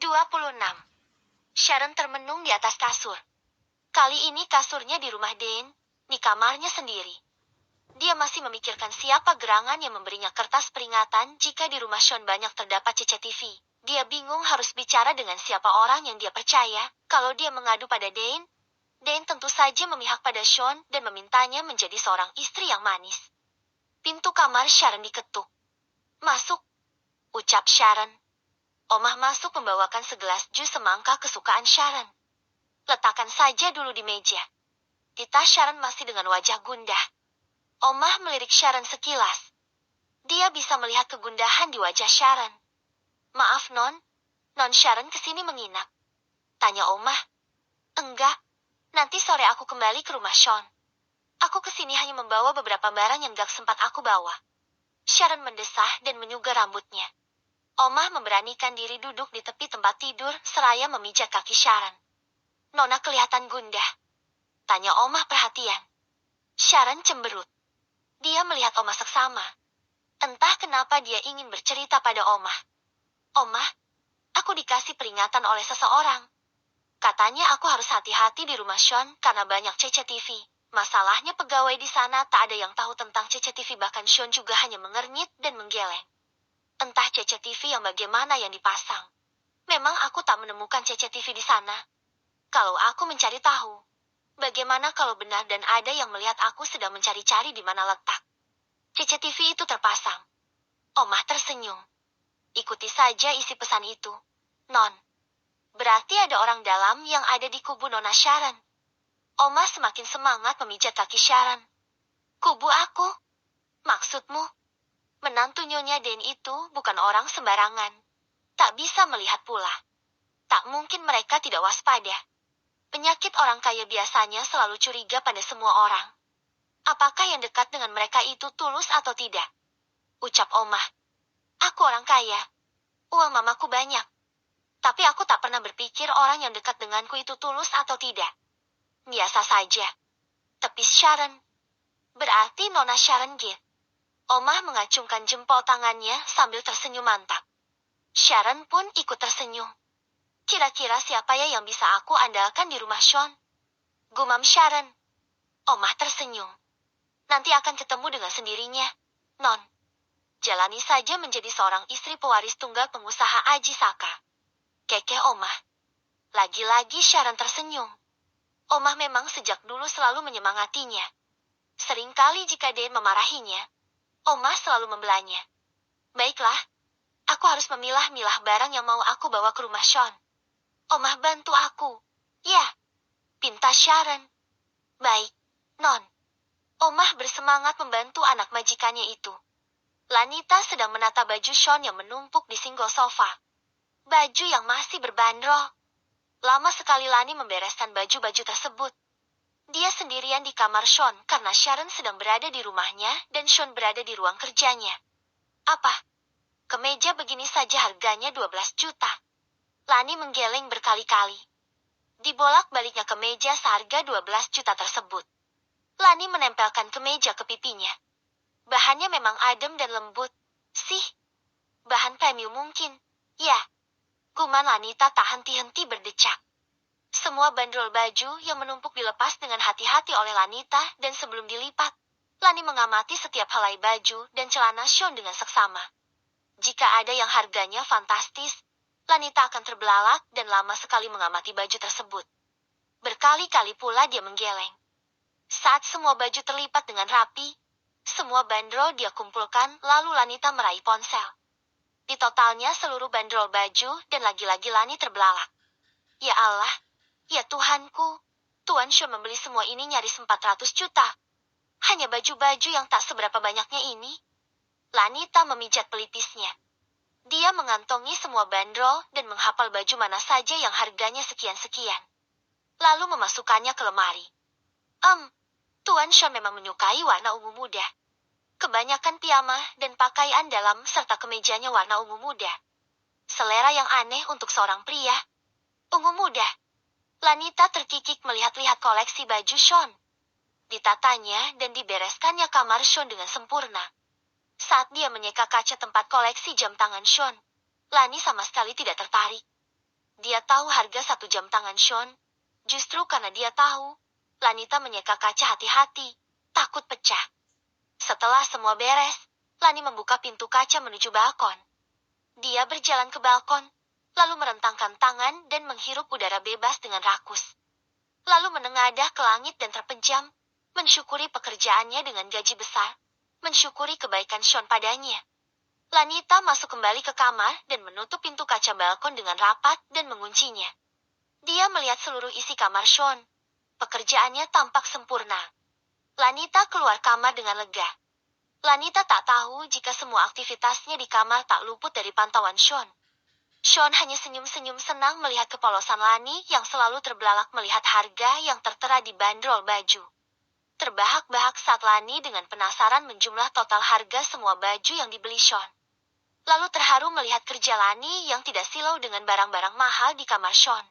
26. Sharon termenung di atas kasur. Kali ini kasurnya di rumah Dane, di kamarnya sendiri. Dia masih memikirkan siapa gerangan yang memberinya kertas peringatan jika di rumah Sean banyak terdapat CCTV. Dia bingung harus bicara dengan siapa orang yang dia percaya. Kalau dia mengadu pada Dane, Dane tentu saja memihak pada Sean dan memintanya menjadi seorang istri yang manis. Pintu kamar Sharon diketuk. "Masuk," ucap Sharon. Omah masuk membawakan segelas jus semangka kesukaan Sharon. "Letakkan saja dulu di meja." Tita Sharon masih dengan wajah gundah. Omah melirik Sharon sekilas. Dia bisa melihat kegundahan di wajah Sharon. "Maaf, Non Sharon kesini menginap?" tanya Omah. "Enggak, nanti sore aku kembali ke rumah Sean. Aku kesini hanya membawa beberapa barang yang gak sempat aku bawa." Sharon mendesah dan menyugar rambutnya. Omah memberanikan diri duduk di tepi tempat tidur seraya memijat kaki Sharon. "Nona kelihatan gundah?" tanya Omah perhatian. Sharon cemberut. Dia melihat Omah seksama. Entah kenapa dia ingin bercerita pada Omah. "Omah, aku dikasih peringatan oleh seseorang. Katanya aku harus hati-hati di rumah Sean karena banyak CCTV. Masalahnya pegawai di sana tak ada yang tahu tentang CCTV, bahkan Sean juga hanya mengernyit dan menggeleng. Entah CCTV yang bagaimana yang dipasang. Memang aku tak menemukan CCTV di sana. Kalau aku mencari tahu, bagaimana kalau benar dan ada yang melihat aku sedang mencari-cari di mana letak CCTV itu terpasang?" Omah tersenyum. "Ikuti saja isi pesan itu, Non. Berarti ada orang dalam yang ada di kubu Nona Sharon." Omah semakin semangat memijat kaki Sharon. "Kubu aku? Maksudmu? Menantu Nyonya Den itu bukan orang sembarangan. Tak bisa melihat pula. Tak mungkin mereka tidak waspada. Penyakit orang kaya biasanya selalu curiga pada semua orang. Apakah yang dekat dengan mereka itu tulus atau tidak?" ucap Omah. "Aku orang kaya. Uang mamaku banyak. Tapi aku tak pernah berpikir orang yang dekat denganku itu tulus atau tidak. Biasa saja." Tepis Sharon. "Berarti Nona Sharon gitu." Omah mengacungkan jempol tangannya sambil tersenyum mantap. Sharon pun ikut tersenyum. "Kira-kira siapa ya yang bisa aku andalkan di rumah Sean?" gumam Sharon. Omah tersenyum. "Nanti akan ketemu dengan sendirinya, Non. Jalani saja menjadi seorang istri pewaris tunggal pengusaha Aji Saka." Kekeh Omah. Lagi-lagi Sharon tersenyum. Omah memang sejak dulu selalu menyemangatinya. Seringkali jika Dane memarahinya, Omah selalu membelanya. "Baiklah, aku harus memilah-milah barang yang mau aku bawa ke rumah Sean. Omah bantu aku." "Ya," pinta Sharon. "Baik, Non." Omah bersemangat membantu anak majikannya itu. Lanita sedang menata baju Sean yang menumpuk di singgul sofa. Baju yang masih berbandrol. Lama sekali Lani membereskan baju-baju tersebut. Dia sendirian di kamar Sean karena Sharon sedang berada di rumahnya dan Sean berada di ruang kerjanya. "Apa? Kemeja begini saja harganya 12 juta. Lani menggeleng berkali-kali. Dibolak-baliknya kemeja seharga 12 juta tersebut. Lani menempelkan kemeja ke pipinya. "Bahannya memang adem dan lembut, sih. Bahan premium mungkin." "Ya," guman Lanita tak henti-henti berdecak. Semua bandrol baju yang menumpuk dilepas dengan hati-hati oleh Lanita dan sebelum dilipat, Lani mengamati setiap helai baju dan celana Sean dengan seksama. Jika ada yang harganya fantastis, Lanita akan terbelalak dan lama sekali mengamati baju tersebut. Berkali-kali pula dia menggeleng. Saat semua baju terlipat dengan rapi, semua bandrol dia kumpulkan lalu Lanita meraih ponsel. Di totalnya seluruh bandrol baju dan lagi-lagi Lani terbelalak. "Ya Allah, ya Tuhanku, Tuan Sean membeli semua ini nyaris 400 juta. Hanya baju-baju yang tak seberapa banyaknya ini." Lanita memijat pelipisnya. Dia mengantongi semua bandrol dan menghafal baju mana saja yang harganya sekian-sekian. Lalu memasukkannya ke lemari. Tuan Sean memang menyukai warna ungu muda. Kebanyakan piyama dan pakaian dalam serta kemejanya warna ungu muda. Selera yang aneh untuk seorang pria. Ungu muda. Lanita terkikik melihat-lihat koleksi baju Sean. Ditatanya dan dibereskannya kamar Sean dengan sempurna. Saat dia menyeka kaca tempat koleksi jam tangan Sean, Lani sama sekali tidak tertarik. Dia tahu harga 1 jam tangan Sean. Justru karena dia tahu, Lanita menyeka kaca hati-hati, takut pecah. Setelah semua beres, Lani membuka pintu kaca menuju balkon. Dia berjalan ke balkon, lalu merentangkan tangan dan menghirup udara bebas dengan rakus. Lalu menengadah ke langit dan terpejam, mensyukuri pekerjaannya dengan gaji besar, mensyukuri kebaikan Sean padanya. Lanita masuk kembali ke kamar dan menutup pintu kaca balkon dengan rapat dan menguncinya. Dia melihat seluruh isi kamar Sean. Pekerjaannya tampak sempurna. Lanita keluar kamar dengan lega. Lanita tak tahu jika semua aktivitasnya di kamar tak luput dari pantauan Sean. Sean hanya senyum-senyum senang melihat kepolosan Lani yang selalu terbelalak melihat harga yang tertera di bandrol baju. Terbahak-bahak saat Lani dengan penasaran menjumlah total harga semua baju yang dibeli Sean. Lalu terharu melihat kerja Lani yang tidak silau dengan barang-barang mahal di kamar Sean.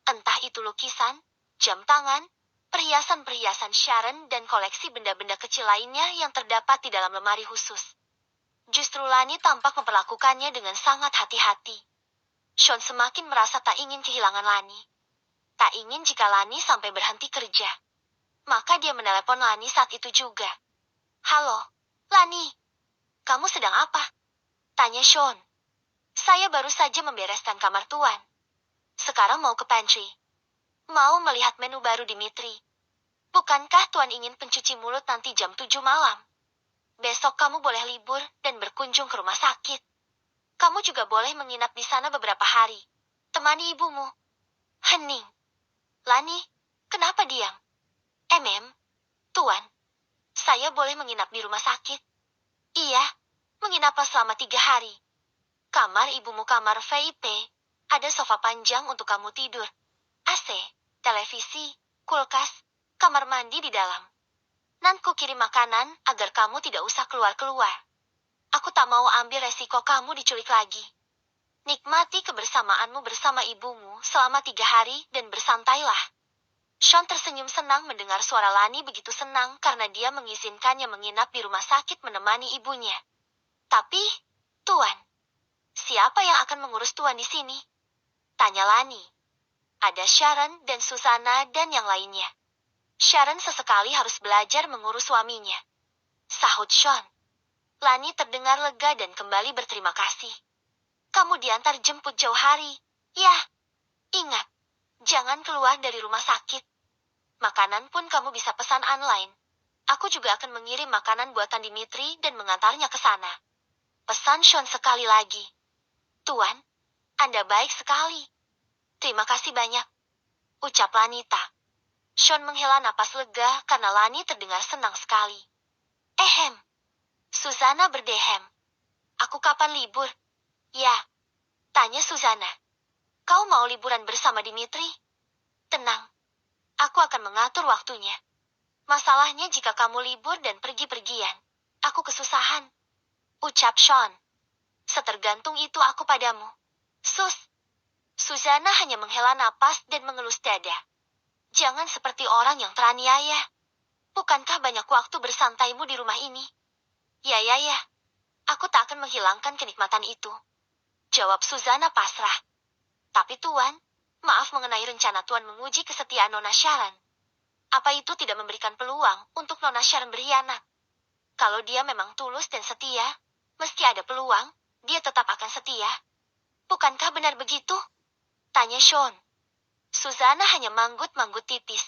Entah itu lukisan, jam tangan, perhiasan-perhiasan Sharon dan koleksi benda-benda kecil lainnya yang terdapat di dalam lemari khusus. Justru Lani tampak memperlakukannya dengan sangat hati-hati. Sean semakin merasa tak ingin kehilangan Lani. Tak ingin jika Lani sampai berhenti kerja. Maka dia menelepon Lani saat itu juga. "Halo, Lani. Kamu sedang apa?" tanya Sean. "Saya baru saja membereskan kamar Tuan. Sekarang mau ke pantry. Mau melihat menu baru Dimitri. Bukankah Tuan ingin pencuci mulut nanti jam 7 malam? Besok kamu boleh libur dan berkunjung ke rumah sakit. Kamu juga boleh menginap di sana beberapa hari. Temani ibumu." Hening. "Lani, kenapa diam?" Tuan, saya boleh menginap di rumah sakit?" "Iya, menginaplah selama 3 hari. Kamar ibumu kamar VIP, ada sofa panjang untuk kamu tidur, AC, televisi, kulkas, kamar mandi di dalam. Nanku kirim makanan agar kamu tidak usah keluar-keluar. Aku tak mau ambil resiko kamu diculik lagi. Nikmati kebersamaanmu bersama ibumu selama 3 hari dan bersantailah." Sean tersenyum senang mendengar suara Lani begitu senang karena dia mengizinkannya menginap di rumah sakit menemani ibunya. "Tapi, Tuan, siapa yang akan mengurus Tuan di sini?" tanya Lani. "Ada Sharon dan Susana dan yang lainnya. Sharon sesekali harus belajar mengurus suaminya," sahut Sean. Lani terdengar lega dan kembali berterima kasih. "Kamu diantar jemput jauh hari, ya? Ingat, jangan keluar dari rumah sakit. Makanan pun kamu bisa pesan online. Aku juga akan mengirim makanan buatan Dimitri dan mengantarnya ke sana." Pesan Sean sekali lagi. "Tuan, Anda baik sekali. Terima kasih banyak," ucap Lanita. Sean menghela napas lega karena Lani terdengar senang sekali. Susana berdehem. "Aku kapan libur?" "Ya," tanya Susana. "Kau mau liburan bersama Dimitri?" "Tenang. Aku akan mengatur waktunya. Masalahnya jika kamu libur dan pergi-pergian, aku kesusahan," ucap Sean. "Setergantung itu aku padamu." Susana hanya menghela napas dan mengelus dada. "Jangan seperti orang yang teraniaya. Bukankah banyak waktu bersantaimu di rumah ini?" Ya. Aku tak akan menghilangkan kenikmatan itu," jawab Susana pasrah. "Tapi Tuan, maaf mengenai rencana Tuan menguji kesetiaan Nona Sharon. Apa itu tidak memberikan peluang untuk Nona Sharon berkhianat? Kalau dia memang tulus dan setia, meski ada peluang, dia tetap akan setia. Bukankah benar begitu?" tanya Sean. Susana hanya manggut-manggut tipis.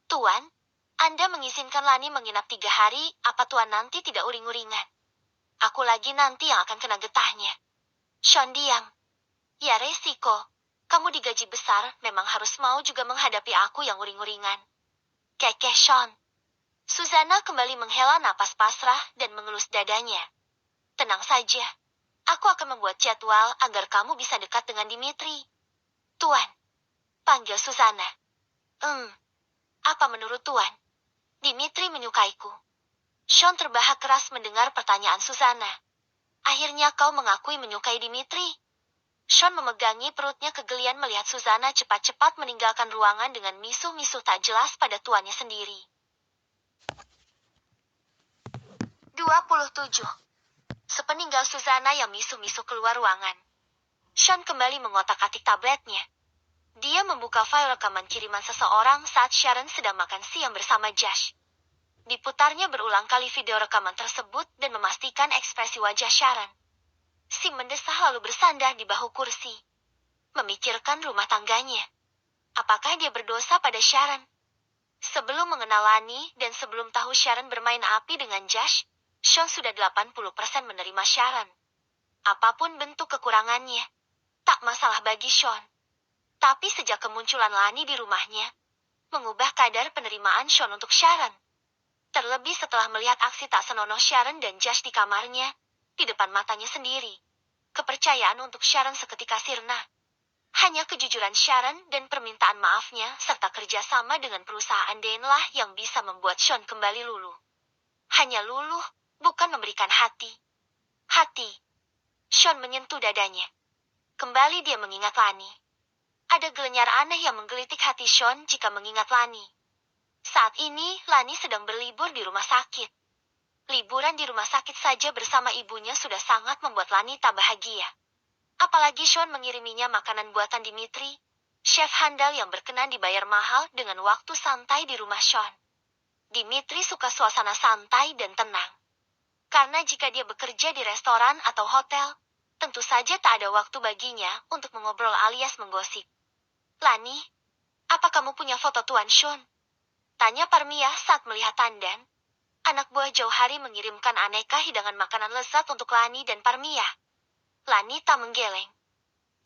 "Tuan, Anda mengizinkan Lani menginap 3 hari, apa Tuan nanti tidak uring-uringan? Aku lagi nanti yang akan kena getahnya." Sean diam. "Ya resiko. Kamu digaji besar, memang harus mau juga menghadapi aku yang uring-uringan," kekeh Sean. Susana kembali menghela napas pasrah dan mengelus dadanya. "Tenang saja. Aku akan membuat jadwal agar kamu bisa dekat dengan Dimitri." "Tuan," panggil Susana. Apa menurut Tuan? Dimitri menyukaiku." Sean terbahak keras mendengar pertanyaan Susana. "Akhirnya kau mengakui menyukai Dimitri?" Sean memegangi perutnya kegelian melihat Susana cepat-cepat meninggalkan ruangan dengan misuh-misuh tak jelas pada tuannya sendiri. 27. Sepeninggal Susana yang misuh-misuh keluar ruangan, Sean kembali mengotak-atik tabletnya. Dia membuka file rekaman kiriman seseorang saat Sharon sedang makan siang bersama Josh. Diputarnya berulang kali video rekaman tersebut dan memastikan ekspresi wajah Sharon. Sim mendesah lalu bersandar di bahu kursi. Memikirkan rumah tangganya. Apakah dia berdosa pada Sharon? Sebelum mengenal Lani dan sebelum tahu Sharon bermain api dengan Josh, Sean sudah 80% menerima Sharon. Apapun bentuk kekurangannya, tak masalah bagi Sean. Tapi sejak kemunculan Lani di rumahnya, mengubah kadar penerimaan Sean untuk Sharon. Terlebih setelah melihat aksi tak senonoh Sharon dan Josh di kamarnya, di depan matanya sendiri. Kepercayaan untuk Sharon seketika sirna. Hanya kejujuran Sharon dan permintaan maafnya serta kerjasama dengan perusahaan Dane-lah yang bisa membuat Sean kembali luluh. Hanya luluh, bukan memberikan hati. Hati. Sean menyentuh dadanya. Kembali dia mengingat Lani. Ada gelenyar aneh yang menggelitik hati Sean jika mengingat Lani. Saat ini, Lani sedang berlibur di rumah sakit. Liburan di rumah sakit saja bersama ibunya sudah sangat membuat Lani tak bahagia. Apalagi Sean mengiriminya makanan buatan Dimitri, chef handal yang berkenan dibayar mahal dengan waktu santai di rumah Sean. Dimitri suka suasana santai dan tenang. Karena jika dia bekerja di restoran atau hotel, tentu saja tak ada waktu baginya untuk mengobrol alias menggosip. Lani, apa kamu punya foto Tuan Sean? Tanya Parmiah saat melihat Tandan. Anak buah Jauhari mengirimkan aneka hidangan makanan lezat untuk Lani dan Parmiah. Lani tak menggeleng.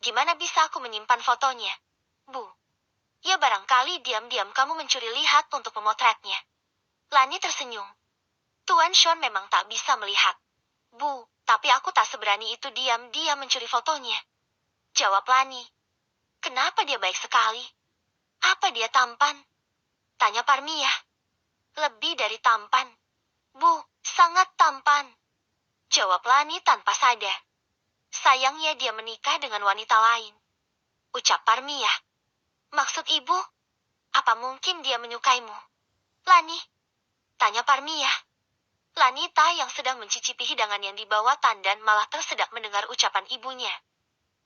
Gimana bisa aku menyimpan fotonya? Bu. Ya barangkali diam-diam kamu mencuri lihat untuk memotretnya. Lani tersenyum. Tuan Sean memang tak bisa melihat. Bu, tapi aku tak seberani itu diam-diam mencuri fotonya. Jawab Lani. Kenapa dia baik sekali? Apa dia tampan? Tanya Parmiah. Lebih dari tampan. Bu, sangat tampan. Jawab Lani tanpa sadar. Sayangnya dia menikah dengan wanita lain. Ucap Parmiah. Maksud ibu? Apa mungkin dia menyukaimu? Lani? Tanya Parmiah. Lanita yang sedang mencicipi hidangan yang dibawa Tandan malah tersedak mendengar ucapan ibunya.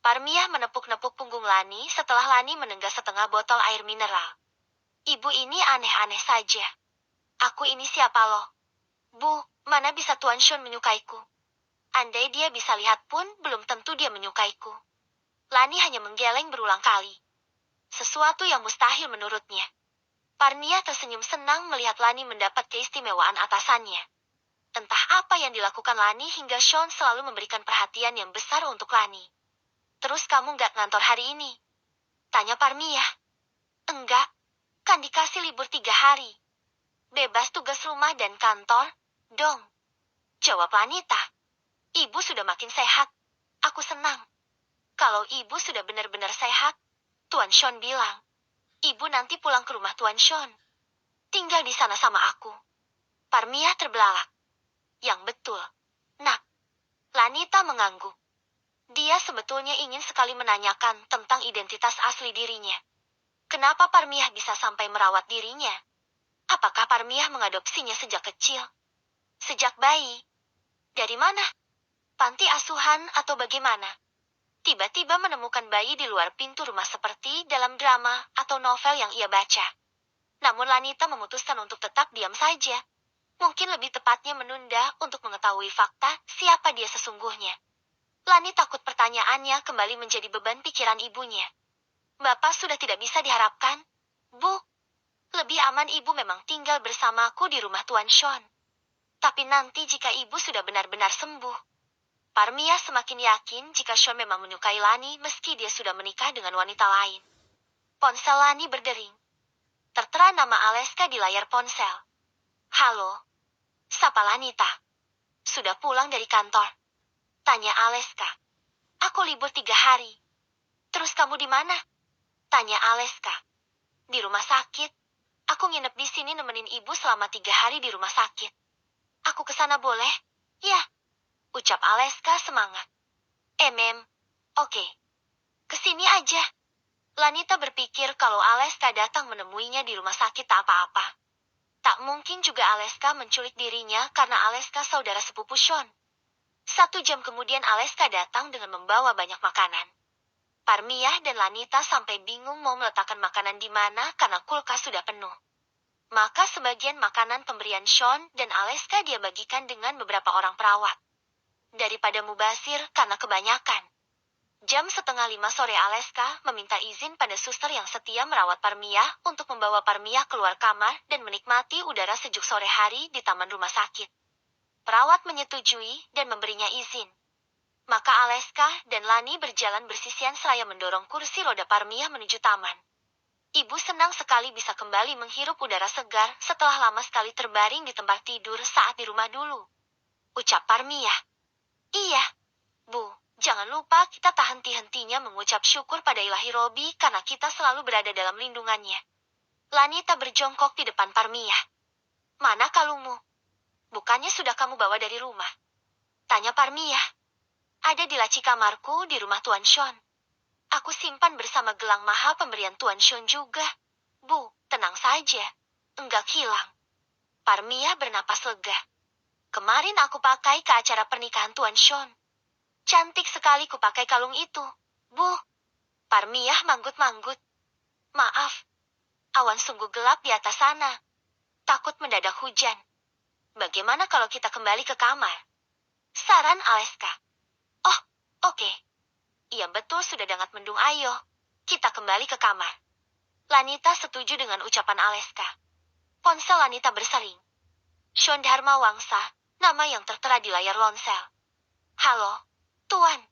Parmiah menepuk-nepuk punggung Lani setelah Lani menenggak setengah botol air mineral. Ibu ini aneh-aneh saja. Aku ini siapa loh? Bu, mana bisa Tuan Sean menyukaiku? Andai dia bisa lihat pun, belum tentu dia menyukaiku. Lani hanya menggeleng berulang kali. Sesuatu yang mustahil menurutnya. Parmiah tersenyum senang melihat Lani mendapat keistimewaan atasannya. Entah apa yang dilakukan Lani hingga Sean selalu memberikan perhatian yang besar untuk Lani. Terus kamu nggak ngantor hari ini? Tanya Parmiah. Enggak, kan dikasih libur 3 hari. Bebas tugas rumah dan kantor, dong. Jawab Lanita. Ibu sudah makin sehat. Aku senang. Kalau ibu sudah benar-benar sehat, Tuan Sean bilang. Ibu nanti pulang ke rumah Tuan Sean. Tinggal di sana sama aku. Parmiah terbelalak. Yang betul. Nak. Lanita mengangguk. Dia sebetulnya ingin sekali menanyakan tentang identitas asli dirinya. Kenapa Parmiah bisa sampai merawat dirinya? Apakah Parmiah mengadopsinya sejak kecil? Sejak bayi? Dari mana? Panti asuhan atau bagaimana? Tiba-tiba menemukan bayi di luar pintu rumah seperti dalam drama atau novel yang ia baca. Namun Lanita memutuskan untuk tetap diam saja. Mungkin lebih tepatnya menunda untuk mengetahui fakta siapa dia sesungguhnya. Lani takut pertanyaannya kembali menjadi beban pikiran ibunya. Bapak sudah tidak bisa diharapkan. Bu, lebih aman ibu memang tinggal bersamaku di rumah Tuan Sean. Tapi nanti jika ibu sudah benar-benar sembuh. Parmiah semakin yakin jika Sean memang menyukai Lani meski dia sudah menikah dengan wanita lain. Ponsel Lani berdering. Tertera nama Aleska di layar ponsel. Halo. Sapa Lanita. Sudah pulang dari kantor? Tanya Aleska. Aku libur 3 hari. Terus kamu di mana? Tanya Aleska. Di rumah sakit. Aku nginep di sini nemenin ibu selama 3 hari di rumah sakit. Aku kesana boleh? Ya. Ucap Aleska semangat. Oke. Kesini aja. Lanita berpikir kalau Aleska datang menemuinya di rumah sakit tak apa-apa. Tak mungkin juga Aleska menculik dirinya karena Aleska saudara sepupu Sean. 1 jam kemudian Aleska datang dengan membawa banyak makanan. Parmiah dan Lanita sampai bingung mau meletakkan makanan di mana karena kulkas sudah penuh. Maka sebagian makanan pemberian Sean dan Aleska dia bagikan dengan beberapa orang perawat. Daripada mubazir karena kebanyakan. Jam 4:30 sore Aleska meminta izin pada suster yang setia merawat Parmiah untuk membawa Parmiah keluar kamar dan menikmati udara sejuk sore hari di taman rumah sakit. Perawat menyetujui dan memberinya izin. Maka Aleska dan Lani berjalan bersisian seraya mendorong kursi roda Parmiah menuju taman. Ibu senang sekali bisa kembali menghirup udara segar setelah lama sekali terbaring di tempat tidur saat di rumah dulu. Ucap Parmiah. Iya, Bu. Jangan lupa kita tak henti-hentinya mengucap syukur pada Ilahi Robi karena kita selalu berada dalam lindungannya. Lanita berjongkok di depan Parmiah. Mana kalungmu? Bukannya sudah kamu bawa dari rumah? Tanya Parmiah. Ada di laci kamarku di rumah Tuan Sean. Aku simpan bersama gelang mahal pemberian Tuan Sean juga. Bu, tenang saja. Enggak hilang. Parmiah bernapas lega. Kemarin aku pakai ke acara pernikahan Tuan Sean. Cantik sekali kupakai kalung itu, Bu. Parmiah manggut-manggut. Maaf, awan sungguh gelap di atas sana. Takut mendadak hujan. Bagaimana kalau kita kembali ke kamar? Saran Aleska. Oh, oke. Iya betul sudah sangat mendung ayo. Kita kembali ke kamar. Lanita setuju dengan ucapan Aleska. Ponsel Lanita bersering. Sean Dharma Wangsa, nama yang tertera di layar lonsel. Halo. Tuan,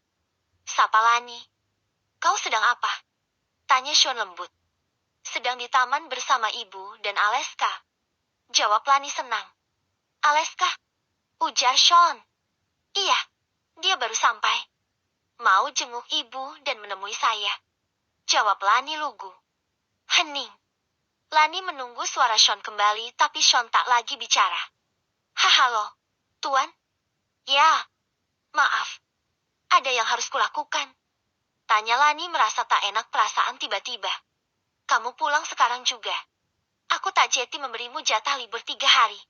sapa Lani. Kau sedang apa? Tanya Sean lembut. Sedang di taman bersama ibu dan Aleska. Jawab Lani senang. Aleska? Ujar Sean. Iya, dia baru sampai. Mau jenguk ibu dan menemui saya. Jawab Lani lugu. Hening. Lani menunggu suara Sean kembali tapi Sean tak lagi bicara. Halo, Tuan? Ya, maaf. Ada yang harus kulakukan. Tanya Lani merasa tak enak perasaan tiba-tiba. Kamu pulang sekarang juga. Aku tak jeti memberimu jatah libur 3 hari.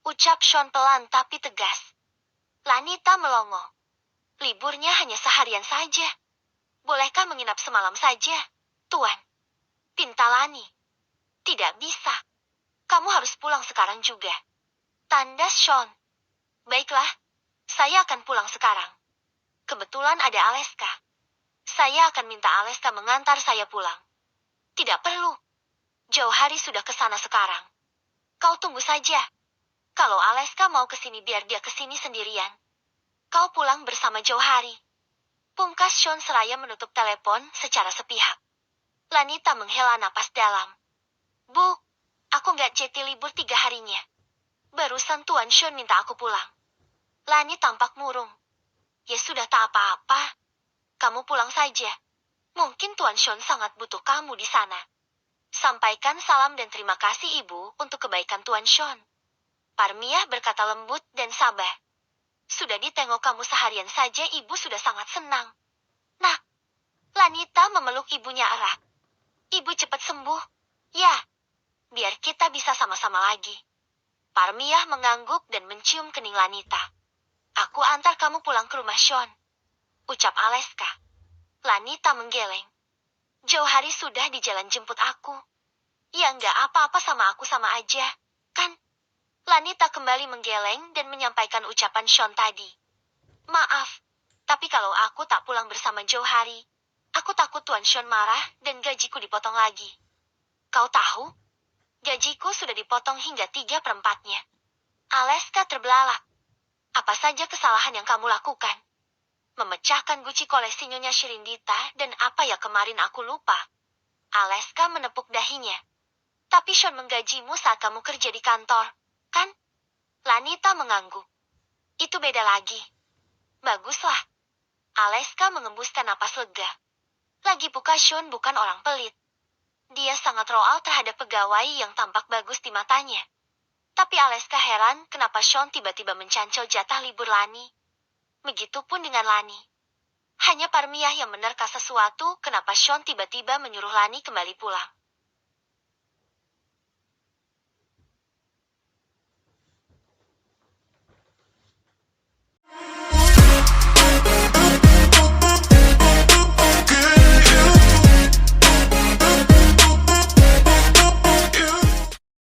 Ucap Sean pelan tapi tegas. Lanita melongo. Liburnya hanya seharian saja. Bolehkah menginap semalam saja, Tuan? Pinta Lani. Tidak bisa. Kamu harus pulang sekarang juga. Tandas Sean. Baiklah, saya akan pulang sekarang. Kebetulan ada Aleska. Saya akan minta Aleska mengantar saya pulang. Tidak perlu. Jauh hari sudah ke sana sekarang. Kau tunggu saja. Kalau Aleska mau ke sini biar dia ke sini sendirian. Kau pulang bersama Jauh hari. Pungkas Sean seraya menutup telepon secara sepihak. Lanita menghela napas dalam. Bu, aku nggak jeti libur 3 harinya. Barusan Tuan Sean minta aku pulang. Lani tampak murung. Ya sudah tak apa-apa. Kamu pulang saja. Mungkin Tuan Sean sangat butuh kamu di sana. Sampaikan salam dan terima kasih ibu untuk kebaikan Tuan Sean. Parmiah berkata lembut dan sabar. Sudah ditengok kamu seharian saja ibu sudah sangat senang. Nah, Lanita memeluk ibunya erat. Ibu cepat sembuh. Ya, biar kita bisa sama-sama lagi. Parmiah mengangguk dan mencium kening Lanita. Aku antar kamu pulang ke rumah Sean. Ucap Aleska. Lanita menggeleng. Jauh hari sudah di jalan jemput aku. Ya nggak apa-apa sama aku sama aja, kan? Lanita kembali menggeleng dan menyampaikan ucapan Sean tadi. Maaf, tapi kalau aku tak pulang bersama Jauh hari, aku takut Tuan Sean marah dan gajiku dipotong lagi. Kau tahu? Gajiku sudah dipotong hingga 3/4-nya. Aleska terbelalak. Apa saja kesalahan yang kamu lakukan? Memecahkan guci koleksi Nyonya Shirindita dan apa ya kemarin aku lupa. Aleska menepuk dahinya. Tapi Sean menggajimu saat kamu kerja di kantor, kan? Lanita mengangguk. Itu beda lagi. Baguslah. Aleska mengembuskan napas lega. Lagi pula Sean bukan orang pelit. Dia sangat royal terhadap pegawai yang tampak bagus di matanya. Tapi Aleska heran kenapa Sean tiba-tiba mencancel jatah libur Lani. Begitupun dengan Lani. Hanya Parmiah yang menerka sesuatu kenapa Sean tiba-tiba menyuruh Lani kembali pulang.